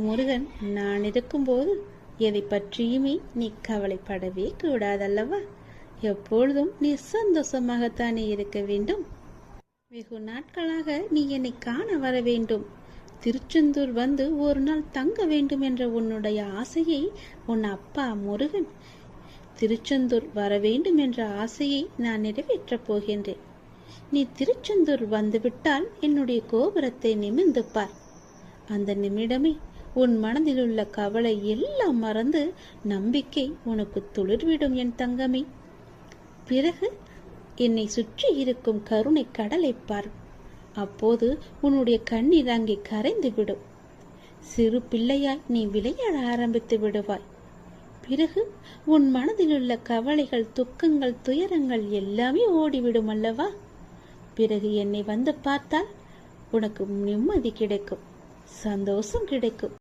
முருகன், நான் இருக்கும்போது எதை பற்றியுமே நீ கவலைப்படவே கூடாதல்லவா? எப்பொழுதும் நீ சந்தோஷமாகத்தானே இருக்க வேண்டும். வெகு நாட்களாக நீ என்னை காண வர வேண்டும், திருச்செந்தூர் வந்து ஒரு நாள் தங்க வேண்டும் என்ற உன்னுடைய ஆசையை உன் அப்பா முருகன் திருச்செந்தூர் வர வேண்டும் என்ற ஆசையை நான் நிறைவேற்றப் போகின்றேன். நீ திருச்செந்தூர் வந்துவிட்டால் என்னுடைய கோபுரத்தை நிமிர்ந்து பார். அந்த நிமிடமே உன் மனதில் உள்ள கவலை எல்லாம் மறந்து நம்பிக்கை உனக்கு துளிர்விடும் என் தங்கமே. பிறகு என்னை சுற்றி இருக்கும் கருணை கடலை பார். அப்போது உன்னுடைய கண்ணீர் அங்கே கரைந்து விடும். சிறு பிள்ளையாய் நீ விளையாட ஆரம்பித்து விடுவாய். பிறகு உன் மனதில் உள்ள கவலைகள், துக்கங்கள், துயரங்கள் எல்லாமே ஓடிவிடும் அல்லவா? பிறகு என்னை வந்து பார்த்தால் உனக்கு நிம்மதி கிடைக்கும், சந்தோஷம் கிடைக்கும்.